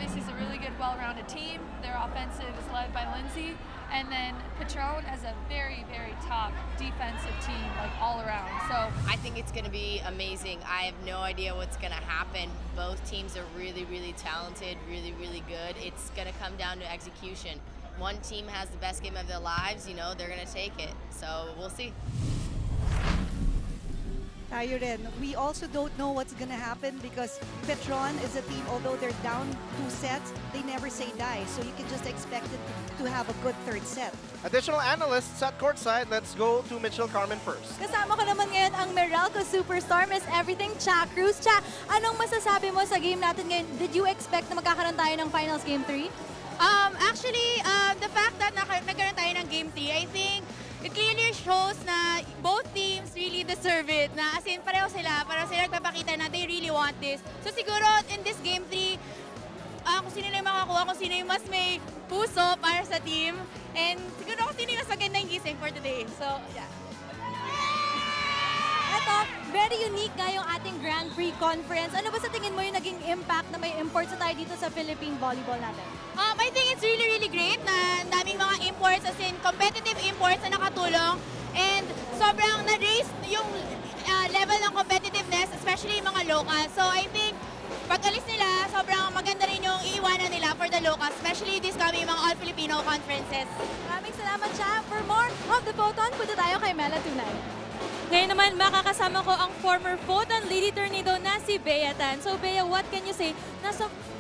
obviously is a really good, well-rounded team. Their offensive is led by Lindsay. And then Petron as a very, very top defensive team, like all around. So I think it's going to be amazing. I have no idea what's going to happen. Both teams are really, really talented, really, really good. It's going to come down to execution. One team has the best game of their lives, you know, they're going to take it. So we'll see. Tayo rin. We also don't know what's gonna happen because Petron is a team, although they're down 2 sets, they never say die. So you can just expect it to have a good third set. Additional analysts at courtside. Let's go to Mitchell Carmen first. Kasama ko naman ngayon ang Meralco Superstar, Miss Everything, Cha Cruz. Cha, anong masasabi mo sa game natin ngayon? Did you expect na magkakaroon tayo ng Finals Game 3? Actually, the fact that nagkaroon tayo ng Game 3, I think it clearly shows na both teams really deserve it. Na as in, pareho sila nagpapakita na they really want this. So siguro in this Game 3, kung sino na yung makakuha, kung sino yung mas may puso para sa team. And siguro kung sino yung mas magandang gising for today. So, yeah. Ito, very unique nga yung ating Grand Prix conference. Ano ba sa tingin mo yung naging impact na may imports na tayo dito sa Philippine volleyball natin? I think it's really, really great na daming mga imports, as in competitive imports na nakatulong. And sobrang na-raise yung level ng competitiveness, especially yung mga locals. So I think pag alis nila, sobrang maganda rin yung iiwanan nila for the locals, especially this coming mga all-Filipino conferences. Maraming salamat, Cha. For more of the Foton, punta tayo kay Mela Tunay. Ngayon naman, makakasama ko ang former Foton Lady Tornado na si Bea Tan. So Bea, what can you say?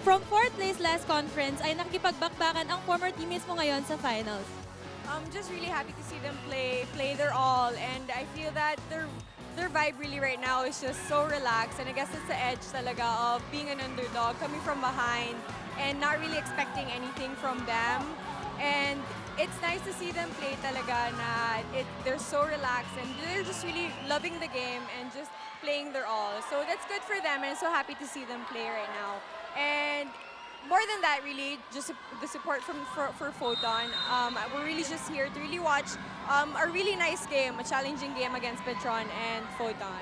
From 4th place last conference ay nakikipagbakbakan ang former teammates mo ngayon sa finals. I'm just really happy to see them play their all, and I feel that their vibe really right now is just so relaxed, and I guess it's the edge talaga of being an underdog, coming from behind, and not really expecting anything from them. And it's nice to see them play talaga na they're so relaxed and they're just really loving the game and just playing their all. So that's good for them, and I'm so happy to see them play right now. And more than that, really, just the support for Foton. We're really just here to really watch a really nice game, a challenging game against Petron and Foton.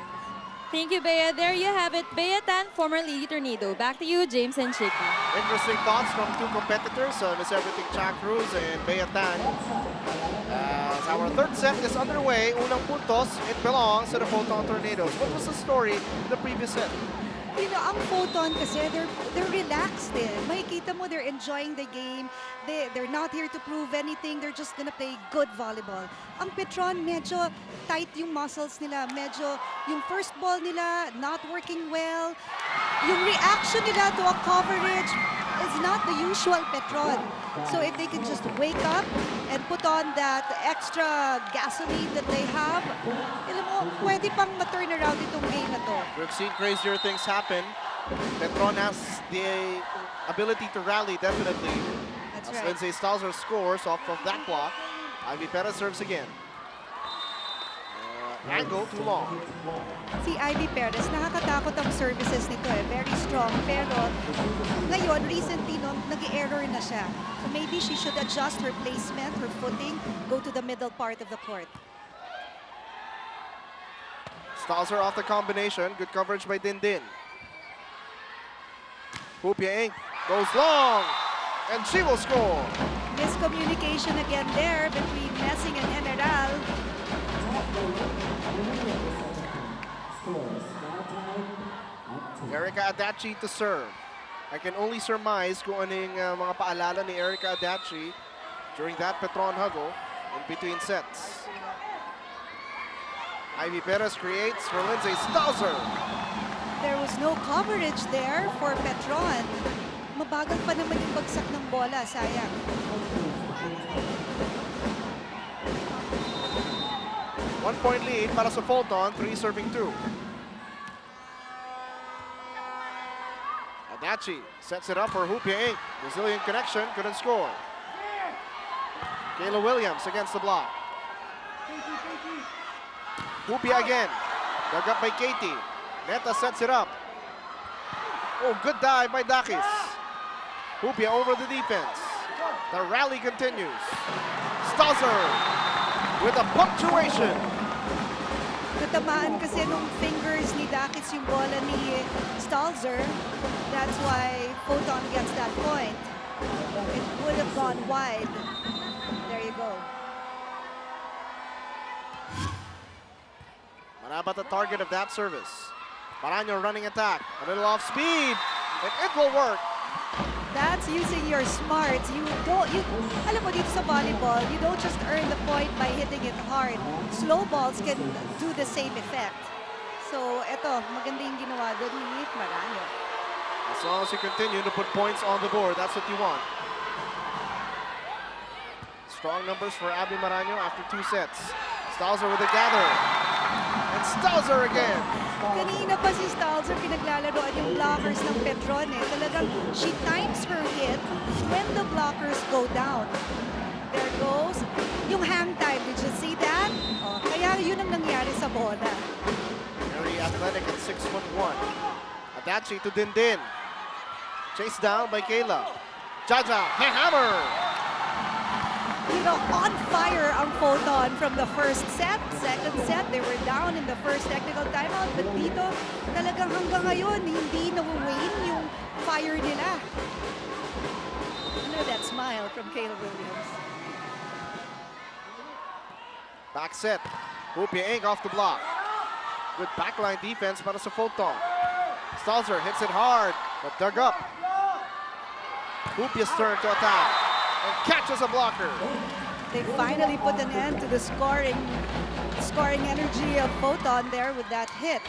Thank you, Bea. There you have it. Bea Tan, former Lady Tornado. Back to you, James and Chicky. Interesting thoughts from two competitors, Miss Everything Cha Cruz and Bea Tan. As our third set is underway, unang puntos, it belongs to the Foton Tornadoes. What was the story in the previous set? You know, ang Foton kasi, they're relaxed eh. Makikita mo, they're enjoying the game. They're not here to prove anything. They're just gonna play good volleyball. Ang Petron, medyo tight yung muscles nila. Medyo yung first ball nila not working well. Yung reaction nila to a coverage is not the usual Petron. So if they can just wake up and put on that extra gasoline that they have, alam mo, pwede pang ma-turn around itong game na to. We've seen crazier things happen. Petron has the ability to rally, definitely. That's As right. Lindsay Stalzer scores off of that block. Ivy Perez serves again. Angle too long. Si Ivy Perez, nakakatakot ang services nito eh. Very strong. Pero ngayon, recently, no, nag-error na siya. So maybe she should adjust her placement, her footing, go to the middle part of the court. Stalzer off the combination. Good coverage by Dindin. Hupia Inc. goes long. And she will score. Miscommunication again there between Messing and Emerald. Erica Adachi to serve. I can only surmise kung anong mga paalala ni Erica Adachi during that Petron huggle in between sets. Ivy Perez creates for Lindsay Stalzer. There was no coverage there for Petron. Mabagal pa naman yung bagsak ng bola, sayang. One-point lead para sa Foton, 3 serving 2. Adachi sets it up for Hupia Inc. Brazilian connection, couldn't score. Kayla Williams against the block. Hupia again. Dug up by Katie. Neta sets it up. Oh, good dive by Dakis. Hupia over the defense. The rally continues. Stalzer with a punctuation. The natamaan kasi nung fingers ni Dakits yung bola ni Stalzer. That's why Foton gets that point. It would have gone wide. There you go. Manabat the target of that service. Maraño running attack. A little off speed. And it will work. That's using your smarts. Alam mo dito sa volleyball, you don't just earn the point by hitting it hard. Slow balls can do the same effect. So, eto, maganda yung ginawa doon ni Maraño. As long as you continue to put points on the board, that's what you want. Strong numbers for Abby Maraño after 2 sets. Stalzer with a gather. And Stalzer again. Kanina pa si Stalzer pinaglalaroan yung blockers ng Petron eh. Talagang she times her hit when the blockers go down. There goes yung hang time. Did you see that? Oh, kaya yun ang nangyari sa bola. Very athletic at 6'1". Adachi to Dindin. Chased down by Kayla. Jaja, hammer! You know, on fire ang Foton from the first set. Second set, they were down in the first technical timeout. But dito, talagang hanggang ngayon, hindi nawawane yung fire nila. Look at that smile from Kayla Williams. Back set. Hupia Inc. off the block. Good backline defense para sa Foton. Stalzer hits it hard, but dug up. Hupia's turn to attack. And catches a blocker. They finally put an end to the scoring energy of Foton there with that hit.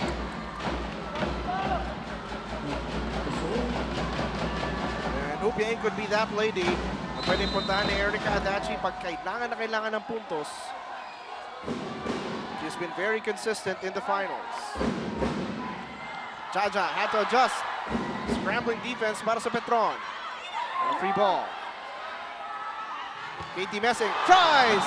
And Hupia Inc. could be that lady na pwedeng puntahan ni Erica Adachi pag kailangan na kailangan ng puntos. She's been very consistent in the finals. Jaja had to adjust. Scrambling defense para sa Petron. And a free ball. Katie Messing tries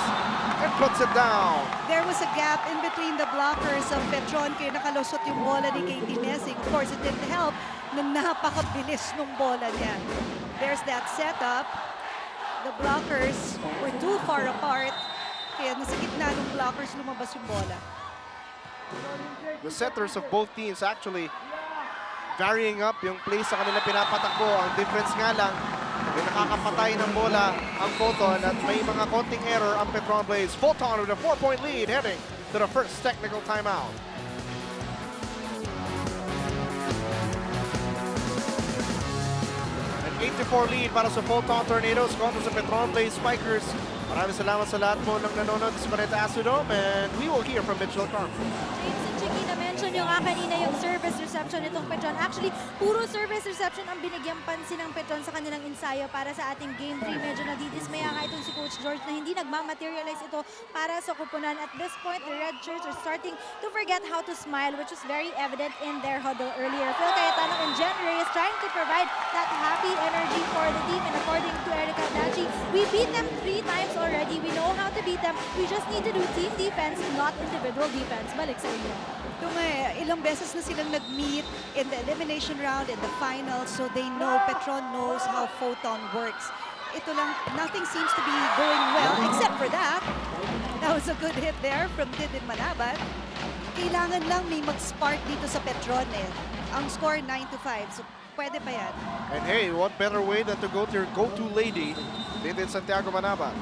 and puts it down. There was a gap in between the blockers of Petron kaya nakalusot yung bola ni Katie Messing. Of course, it didn't help na napakabilis nung bola niya. There's that setup. The blockers were too far apart. Kaya nasa gitna ng blockers lumabas yung bola. The setters of both teams actually varying up yung place sa kanila pinapatakbo. Ang difference nga lang, may nakakapatay ng bola ang Foton at may mga konting error ang Petron Blaze. Foton with a 4-point lead heading to the first technical timeout. An 8-4 lead para sa Foton Tornadoes kontra sa Petron Blaze Spikers. Maraming salamat sa lahat po ng nanonood sa Cuneta Astrodome and we will hear from Mitchell Carmen. James and Chicky, na-mention nyo nga kanina yung service reception nitong Petron. Actually, puro service reception ang binigyang pansin ng Petron sa kanilang ensayo para sa ating Game 3. Medyo nadidismaya nga itong si Coach George na hindi nagmamaterialize ito para sa kupunan. At this point, the red shirts are starting to forget how to smile, which was very evident in their huddle earlier. Phil Cayetano and Jen Reyes trying to provide that happy energy for the team. And according to Erica Dachi, we beat them 3 times already. We know how to beat them. We just need to do team defense, not individual defense. Balik sa inyo. Ilang beses na silang nag-meet in the elimination round, in the finals, so they know, Petron knows how Foton works. Ito lang, nothing seems to be going well, except for that. That was a good hit there from Dindin Manabat. Kailangan lang may mag-spark dito sa Petron eh. Ang score 9-5, so pwede pa yan. And hey, what better way than to go to your go-to lady, Dindin Santiago Manabat.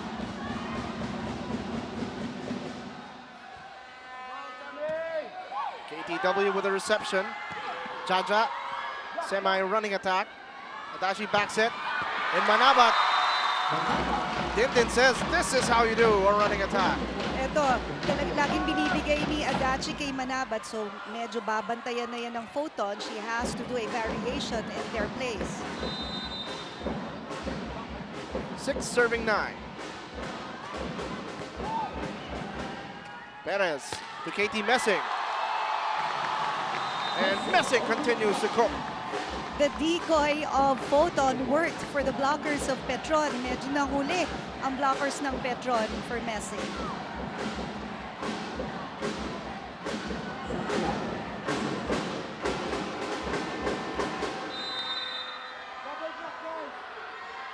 KTW with a reception. Jaja, semi-running attack. Adachi backs it. And Manabat. Dindin says, this is how you do a running attack. Ito, laging binibigay ni Adachi kay Manabat, so medyo babantayan na yan ng Foton. She has to do a variation in their plays. 6-9. Perez to KT Messing. And Messing continues to cook. The decoy of Foton worked for the blockers of Petron. Medyo nahuli ang blockers ng Petron for Messing.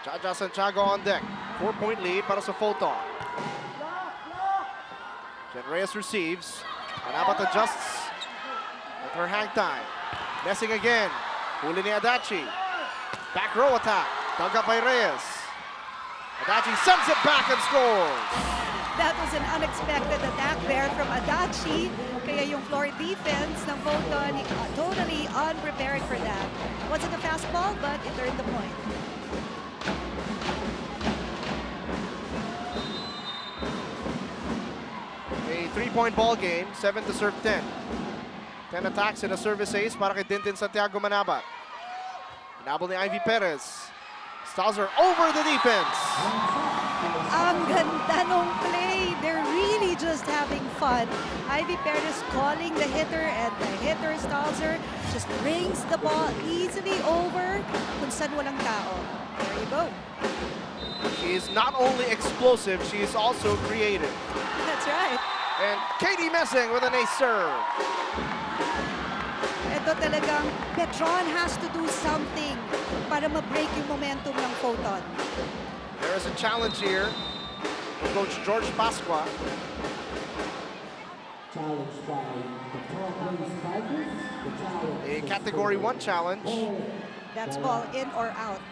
Jaja Santiago on deck. 4-point lead para sa Foton. Jen Reyes receives. Manabat adjusts at her hang time. Messing again. Huli ni Adachi. Back row attack. Dug up by Reyes. Adachi sends it back and scores. That was an unexpected attack there from Adachi. Kaya yung floor defense ng Foton, totally unprepared for that. Wasn't a fastball, but it earned the point. A 3-point ball game, 7 to serve 10. 10 attacks and a service ace para kay Dintin Santiago Manabat. Hinabol ni Ivy Perez. Stalzer over the defense. Ang ganda nung play. They're really just having fun. Ivy Perez calling the hitter, and the hitter, Stalzer, just brings the ball easily over kung saan walang tao. There you go. She is not only explosive, she is also creative. That's right. And Katie Messing with an ace serve. Ito talagang Petron has to do something para ma-break yung momentum ng Foton. There is a challenge here. Coach George Pasqua. A Category 1 challenge. That's ball in or out.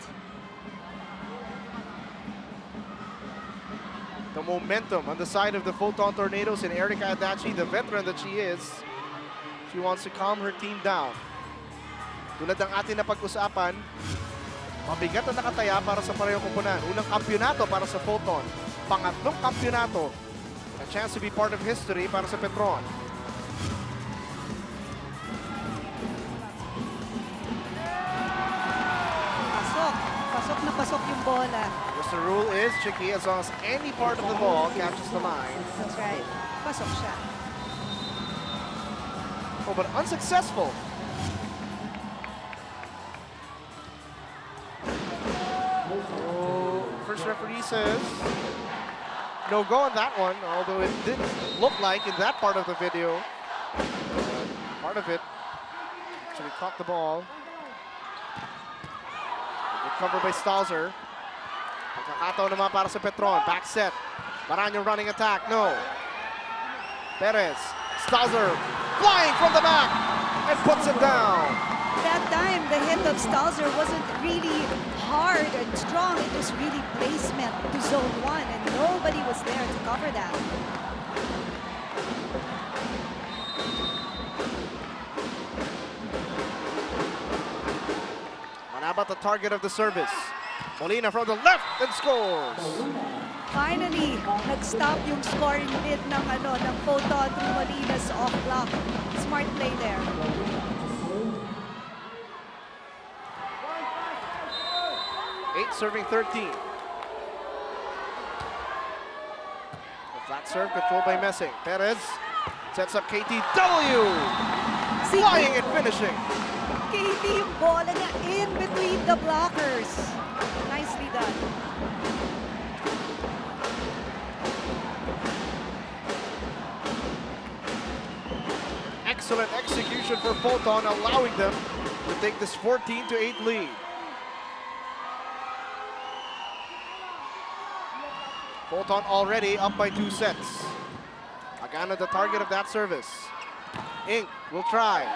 The momentum on the side of the Foton Tornadoes and Erica Adachi, the veteran that she is, she wants to calm her team down. Tulad ng ating napag-usapan, mabigat na nakataya para sa parehong kumpunan. Unang kampyonato para sa Foton. Pangatlong kampyonato. A chance to be part of history para sa Petron. Pasok. Pasok na pasok yung bola. Yes, the rule is, Chicky, as long as any part of the ball catches the line. That's right. Pasok siya. Oh, but unsuccessful. Oh, first referee says no go on that one, although it didn't look like in that part of the video. Part of it actually caught the ball. Good cover by Stalzer. Pagkakataon naman para sa Petron. Back set. Maranyo running attack. No. Perez. Stalzer flying from the back and puts it down. That time, the hit of Stalzer wasn't really hard and strong. It was really placement to zone 1, and nobody was there to cover that. Manabat the target of the service. Molina from the left and scores. Finally, nag-stop yung scoring bid ng Foton through Molina's off block. Smart play there. Eight serving 13. The flat serve controlled by Messing. Perez sets up KTW. Flying and finishing. Katie, yung bola niya in between the blockers. Nicely done. Excellent execution for Foton, allowing them to take this 14-8 lead. Foton already up by 2 sets. Agana the target of that service. Inc will try.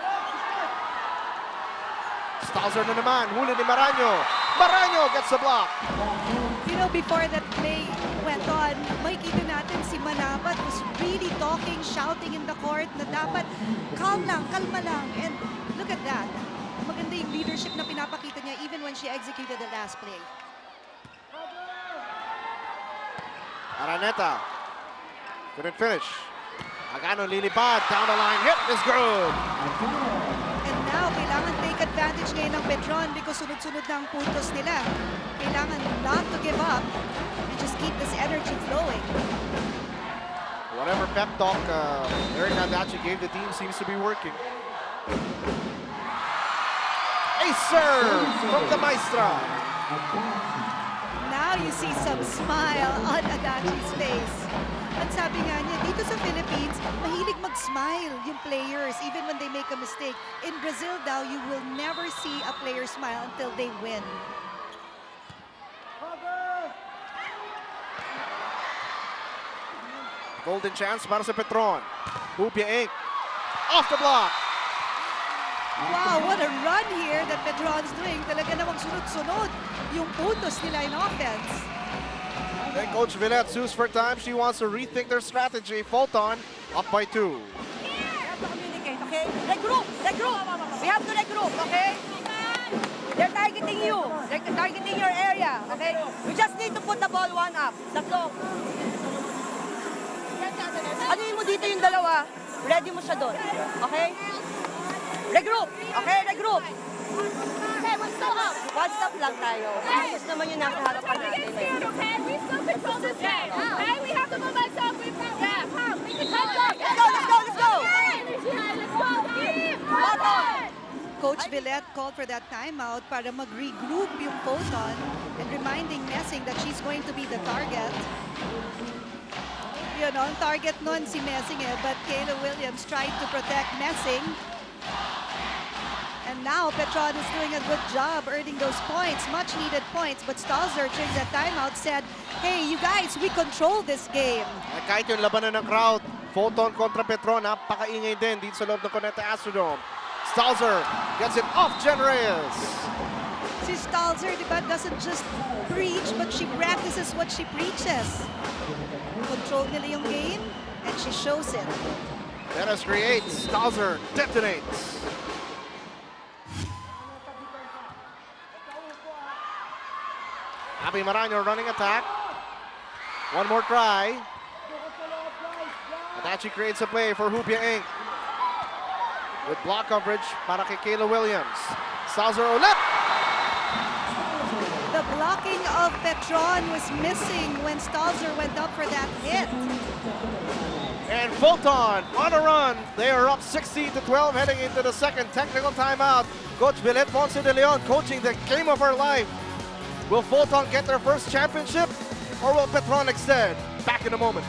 Stalzer na naman, huli ni Maranyo. Maranyo gets the block. You know, before that play went on, makikita natin si Manabat was really talking, shouting in the court na dapat calm lang, kalma lang. And look at that. Maganda yung leadership na pinapakita niya even when she executed the last play. Araneta couldn't finish. Agano lilipad, down the line, hit is good. And now, kailangan take advantage ngayon ng Petron because sunod-sunod na ang puntos nila. Kailangan not to give up and just keep this energy flowing. Whatever pep talk Eric Adachi gave the team seems to be working. A serve from the Maestra. Now you see some smile on Adachi's face. At sabi nga niya, dito sa Philippines, mahilig mag-smile yung players even when they make a mistake. In Brazil daw, you will never see a player smile until they win. Golden chance para sa Petron. Hupia Inc. off the block. Wow, what a run here that Petron's doing. Talaga namang sunod-sunod yung puntos nila in offense. Then Coach Villette sues for time. She wants to rethink their strategy. Foton up by 2. We have to communicate, okay? Regroup! Regroup! We have to regroup, okay? They're targeting you. They're targeting your area, okay? We just need to put the ball one up. Tatlo. Ano mo dito yung dalawa? Ready mo siya doon, okay? Regroup! Okay, regroup! Okay, one stop. One stop lang tayo. Ayos naman yung nasa harapan natin. Okay, we still control this game. Okay, we have the momentum. We can Let's go, let's go, let's go! Coach Villette called for that timeout para mag-regroup yung Foton and reminding Messing that she's going to be the target. You know, ang target nun si Messing but Kayla Williams tried to protect Messing. And now Petron is doing a good job earning those points, much needed points. But Stalzer during that timeout said, hey, you guys, we control this game. Kahit yung labanan ng crowd, Foton kontra Petron, napakaingay din dito sa loob ng Cuneta Astrodome. Stalzer gets it off Jen Reyes. Si Stalzer, di ba, doesn't just preach, but she practices what she preaches. Control nila yung game, and she shows it. Dennis creates, Stalzer detonates. Abby Maraño running attack. One more try. And that she creates a play for Hupia Inc. With block coverage para kay Kayla Williams. Stalzer ulit. The blocking of Petron was missing when Stalzer went up for that hit. And Foton on a run. They are up 16-12 heading into the second technical timeout. Coach Villette Ponce de Leon coaching the game of her life. Will Foton get their first championship or will Petron extend? Back in a moment.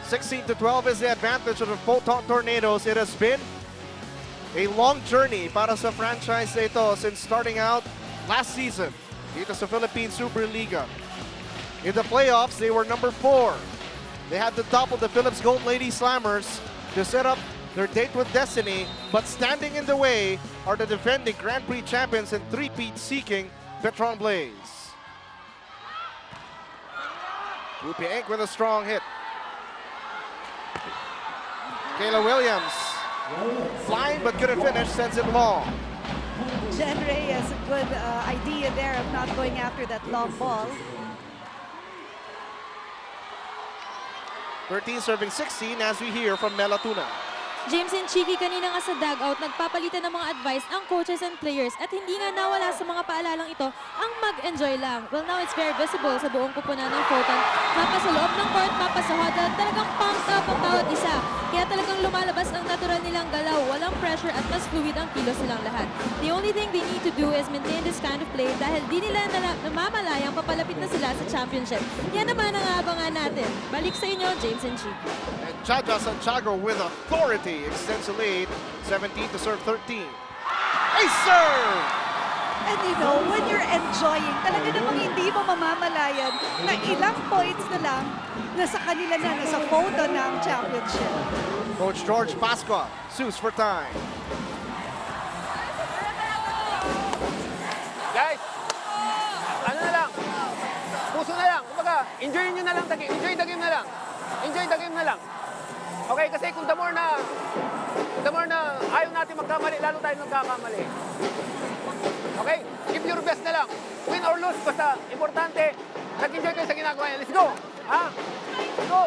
16-12 is the advantage of the Foton Tornadoes. It has been a long journey para sa franchise na ito since starting out last season dito sa Philippine SuperLiga. In the playoffs, they were number 4. They had to topple the Philips Gold Lady Slammers to set up their date with destiny, but standing in the way are the defending Grand Prix champions and three-peat seeking Petron Blaze. Hupia Inc. with a strong hit. Kayla Williams flying but couldn't finish, sends it long. Jen Reyes, a good idea there of not going after that long ball. 13 serving 16 as we hear from Melatuna. James and Chiki, kanina nga sa dugout, nagpapalitan ng mga advice ang coaches and players at hindi nga nawala sa mga paalalang ito ang mag-enjoy lang. Well, now it's very visible sa buong kupunan ng Foton. Mapa sa loob ng court, mapa sa huddle, talagang pumped up ang bawat isa. Kaya talagang lumalabas ang natural nilang galaw, walang pressure at mas fluid ang kilos nilang lahat. The only thing they need to do is maintain this kind of play dahil di nila namamalayang papalapit na sila sa championship. Yan naman ang aabangan natin. Balik sa inyo, James and Chiki. And Chacha Santiago with authority extends the lead, 17 to serve 13. A serve! And you know, when you're enjoying, talaga namang hindi mo mamamalayan na ilang points na lang nasa kanila na, nasa Foton na ang championship. Coach George Pascua sues for time. Guys, ano na lang, puso na lang, kumbaga, enjoy nyo na lang, enjoy the game na lang. Enjoy the game na lang. Okay, kasi kung the more na ayaw natin magkamali, lalo tayo nagkakamali. Okay? Give your best na lang. Win or lose, basta importante, nag-enjoy kayo sa ginagawa niya. Let's go! Ha? Let's go!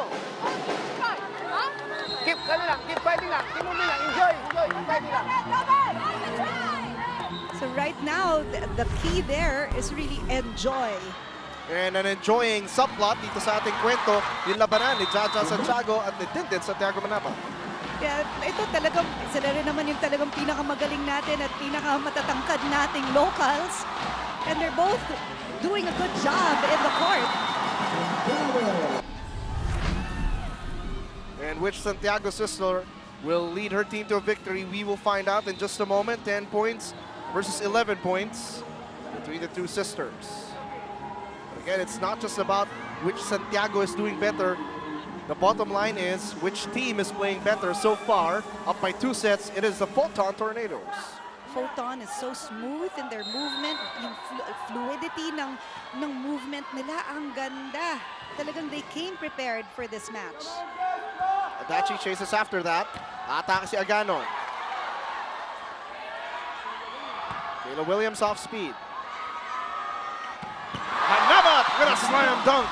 Keep fighting lang, keep moving lang, enjoy, keep fighting lang. So right now, the key there is really enjoy. And an enjoying subplot dito sa ating kwento, yung labanan ni Chacha Santiago at ni Tintin Santiago Manapa. Yeah, ito talagang, sila rin naman yung talagang pinakamagaling natin at pinakamatatangkad nating locals. And they're both doing a good job in the court. And which Santiago sister will lead her team to a victory, we will find out in just a moment. 10 points versus 11 points between the two sisters. Again, it's not just about which Santiago is doing better. The bottom line is which team is playing better so far. Up by 2 sets, it is the Foton Tornadoes. Foton is so smooth in their movement, yung fluidity ng movement nila, ang ganda. Talagang they came prepared for this match. Adachi chases after that. Atake si Aganon. Kayla Williams off speed. Manabat with a slam dunk.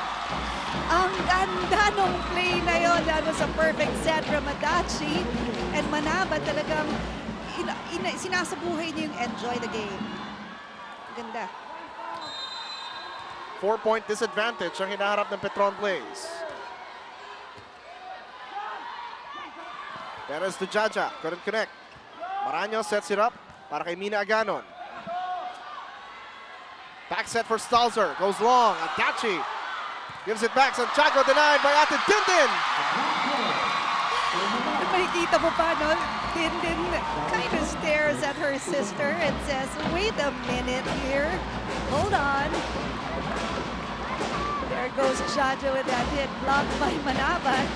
Ang ganda nung play na yon. That was a perfect set from Adachi. And Manabat talagang sinasabuhay niya yung enjoy the game. Ganda. 4-point disadvantage ang hinaharap ng Petron Blaze. Perez to Jaja, couldn't connect. Maraño sets it up para kay Mina Aganon. Back set for Stalzer, goes long. Adachi gives it back. Santiago denied by Ate Dindin. Makikita mo pa, no? Dindin kind of stares at her sister and says, wait a minute here. Hold on. There goes Jaja with that hit blocked by Manabat.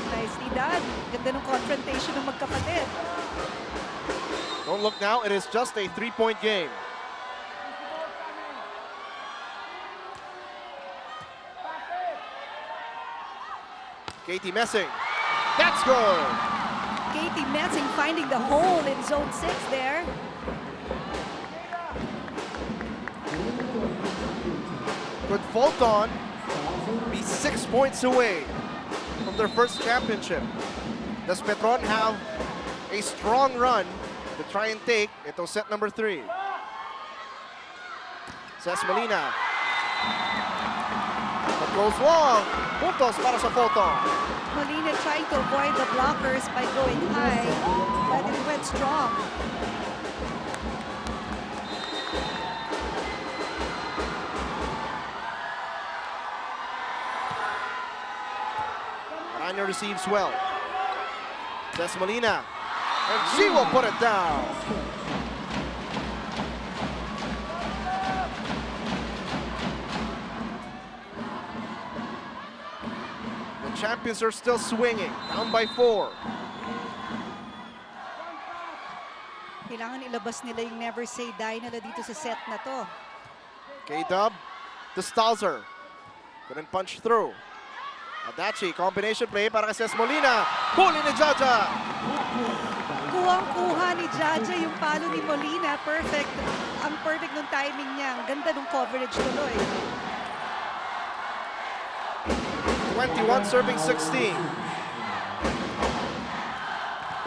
Nicely done. Ganda ng confrontation ng magkapatid. Don't look now, it is just a 3-point game. Katie Messing, that's good. Katie Messing finding the hole in zone 6 there. Could Foton be 6 points away from their first championship? Does Petron have a strong run to try and take itong set number 3? Says Molina. That goes long. Puntos para sa Foton. Molina trying to avoid the blockers by going high, but it went strong. Maraño receives well. Des Molina, and she will put it down. The champions are still swinging, down by 4. Kailangan ilabas nila yung never say die nila dito sa set na to. K-Dub to Stalzer. Couldn't punch through. Adachi, combination play para kay Ces Molina. Huli ni Jaja. Kuhang-kuha ni Jaja yung palo ni Molina. Perfect. Ang perfect nung timing niya. Ang ganda nung coverage tuloy. 21 serving 16.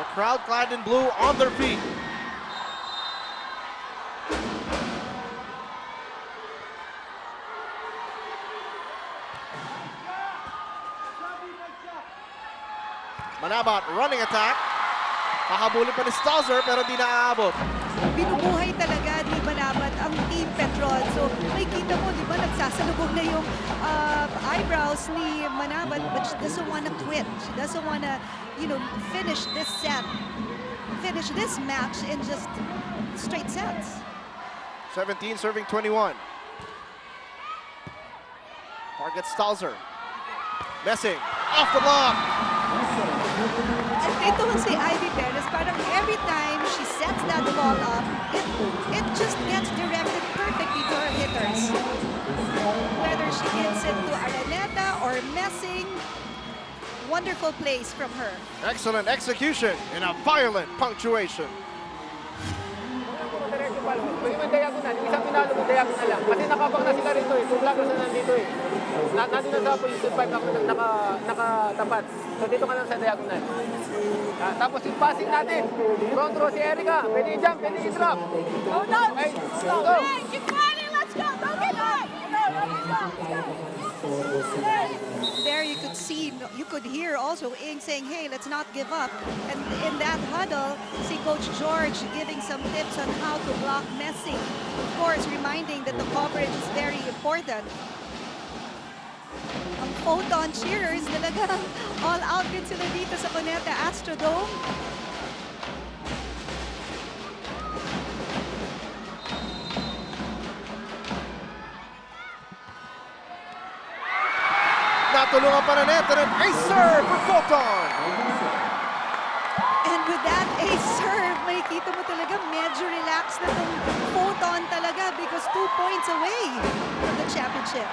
The crowd clad in blue on their feet. Manabat running attack. Pahabulin pa ni Stalzer pero di naaabot. Binubuhay talaga ni Manabat ang Team Petron. So may kita mo, di ba, nagsasalubog na yung eyebrows ni Manabat, but she doesn't want to quit. She doesn't want to, finish this set, finish this match in just straight sets. 17 serving 21. Target Stalzer. Messing off the block. At ito si Ivy Perez, parang every time she sets that ball up, it just gets directed perfectly to her hitters. Whether she hits it to Araneta or Messing, wonderful plays from her. Excellent execution in a violent punctuation. Pwede mo diagonal, isang pinalo mo diagonal lang. Kasi nakabang na sila rito eh. Kung vloggers na nandito eh. Nandito na sa position 5 nakatapat. So dito ka lang sa diagonal. Tapos yung passing natin. Front row si Erica. Pwede i-jump, pwede i-drop. Go down! Okay, Go! Hey, keep running! Let's go! Don't get back! There you could see, you could hear also Ing saying, hey, let's not give up. And in that huddle, see Coach George giving some tips on how to block Messing. Of course, reminding that the coverage is very important. Ang Foton cheers, talagang all out din sila dito sa Cuneta Astrodome. Natulungan pa na net and an ace serve for Foton. And with that ace serve, makikita mo talaga medyo relaxed na tong Foton talaga because 2 points away from the championship.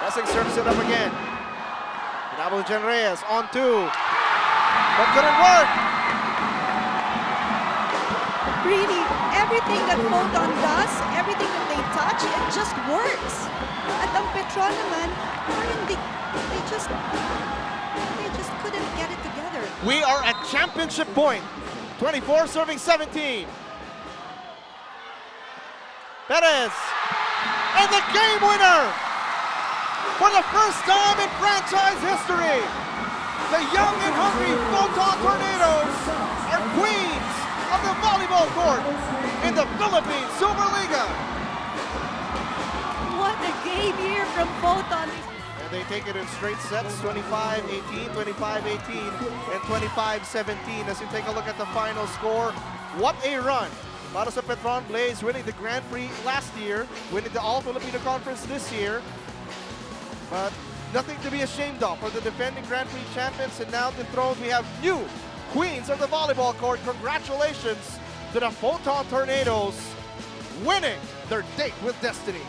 Blessing serves it up again. Pinabol Jen Reyes on 2. But couldn't work. Really, everything that Foton does, everything that they touch, it just works. At ang Petron naman, parang they just couldn't get it together. We are at championship point. 24 serving 17. Perez. And the game winner. For the first time in franchise history, the young and hungry Foton Tornadoes are queens of the volleyball court in the Philippine SuperLiga. What a game here from Foton. And they take it in straight sets, 25-18, 25-18, and 25-17. As you take a look at the final score, what a run. Para sa Petron Blaze, winning the Grand Prix last year, winning the All-Filipino Conference this year. But nothing to be ashamed of for the defending Grand Prix champions, and now dethroned, we have new queens of the volleyball court. Congratulations to the Foton Tornadoes winning their date with destiny.